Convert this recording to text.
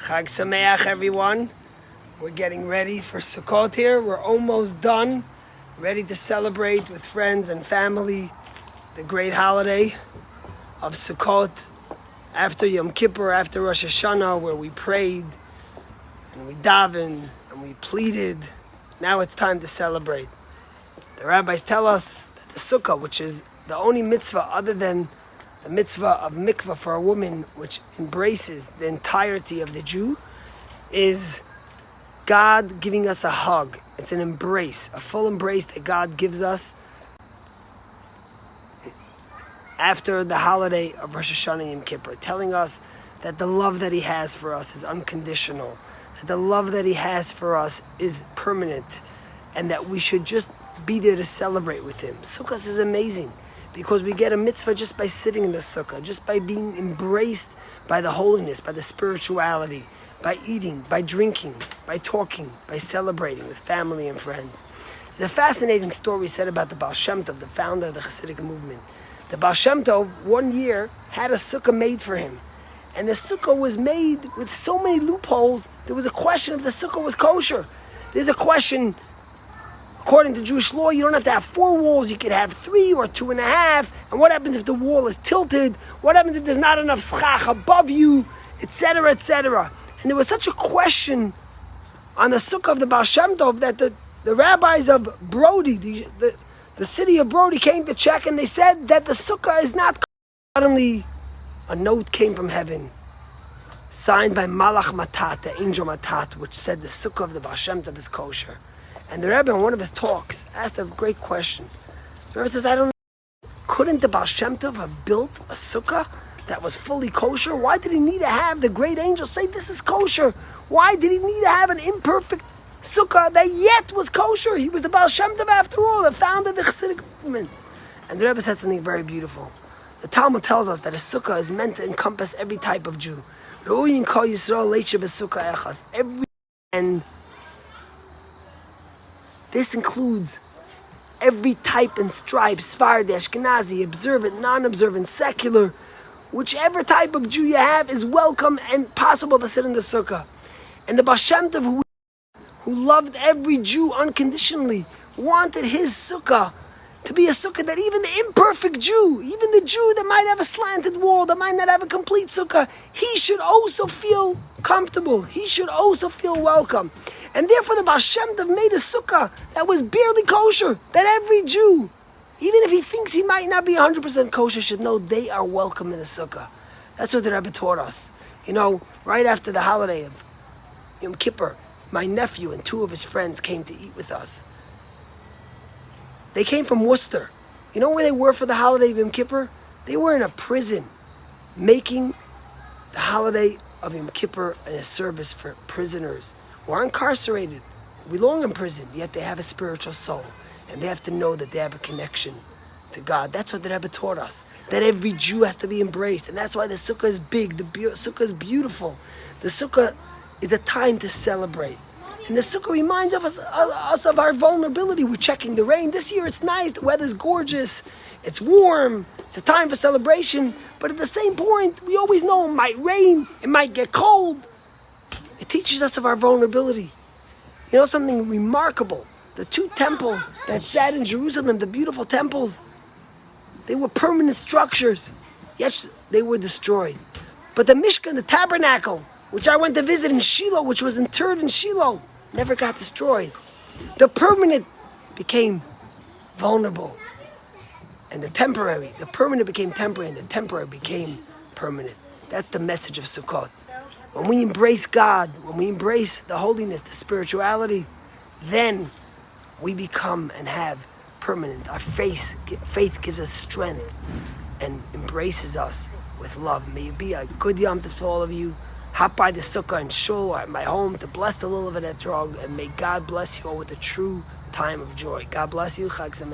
Chag Sameach, everyone. We're getting ready for Sukkot here. We're almost done. Ready to celebrate with friends and family the great holiday of Sukkot. After Yom Kippur, after Rosh Hashanah, where we prayed and we davened and we pleaded. Now it's time to celebrate. The rabbis tell us that the Sukkah, which is the only mitzvah other than the mitzvah of mikvah for a woman, which embraces the entirety of the Jew, is God giving us a hug. It's an embrace, a full embrace that God gives us after the holiday of Rosh Hashanah and Yom Kippur, telling us that the love that He has for us is unconditional, that the love that He has for us is permanent, and that we should just be there to celebrate with Him. Sukkot is amazing because we get a mitzvah just by sitting in the sukkah, just by being embraced by the holiness, by the spirituality, by eating, by drinking, by talking, by celebrating with family and friends. There's a fascinating story said about the Baal Shem Tov, the founder of the Hasidic movement. The Baal Shem Tov, one year, had a sukkah made for him. And the sukkah was made with so many loopholes, there was a question if the sukkah was kosher. There's a question, according to Jewish law, you don't have to have 4 walls, you could have 3 or 2.5. And what happens if the wall is tilted? What happens if there's not enough schach above you? Etc., etc. And there was such a question on the sukkah of the Baal Shem Tov that the rabbis of Brody, the city of Brody, came to check, and they said that the sukkah is not kosher. Suddenly, a note came from heaven, signed by Malach Matat, the angel Matat, which said the sukkah of the Baal Shem Tov is kosher. And the Rebbe, in one of his talks, asked a great question. The Rebbe says, I don't know, couldn't the Baal Shem Tov have built a sukkah that was fully kosher? Why did he need to have the great angel say this is kosher? Why did he need to have an imperfect sukkah that yet was kosher? He was the Baal Shem Tov after all, the founder of the Hasidic movement. And the Rebbe said something very beautiful. The Talmud tells us that a sukkah is meant to encompass every type of Jew. And this includes every type and stripe, Sephardi, Ashkenazi, observant, non-observant, secular. Whichever type of Jew you have is welcome and possible to sit in the sukkah. And the Baal Shem Tov, who loved every Jew unconditionally, wanted his sukkah to be a sukkah that even the imperfect Jew, even the Jew that might have a slanted wall, that might not have a complete sukkah, he should also feel comfortable. He should also feel welcome. And therefore the Baal Shem Tov made a sukkah that was barely kosher, that every Jew, even if he thinks he might not be 100% kosher, should know they are welcome in the sukkah. That's what the Rebbe taught us. You know, right after the holiday of Yom Kippur, my nephew and 2 of his friends came to eat with us. They came from Worcester. You know where they were for the holiday of Yom Kippur? They were in a prison making the holiday of Yom Kippur a service for prisoners who are incarcerated, who belong in prison, yet they have a spiritual soul. And they have to know that they have a connection to God. That's what the Rebbe taught us. That every Jew has to be embraced. And that's why the sukkah is big. The sukkah is beautiful. The sukkah is a time to celebrate. And the sukkah reminds us of our vulnerability. We're checking the rain. This year it's nice. The weather's gorgeous. It's warm. It's a time for celebration. But at the same point, we always know it might rain. It might get cold. It teaches us of our vulnerability. You know something remarkable? The 2 temples that sat in Jerusalem, the beautiful temples, they were permanent structures. Yes, they were destroyed. But the Mishkan, the tabernacle, which I went to visit in Shiloh, which was interred in Shiloh, never got destroyed. The permanent became vulnerable. And the permanent became temporary, and the temporary became permanent. That's the message of Sukkot. When we embrace God, when we embrace the holiness, the spirituality, then we become and have permanent. Our faith gives us strength and embraces us with love. May it be a good Yom Tov to all of you. Hop by the sukkah and shul or at my home to bless the Lulav and Etrog, and may God bless you all with a true time of joy. God bless you. Chag Sameach.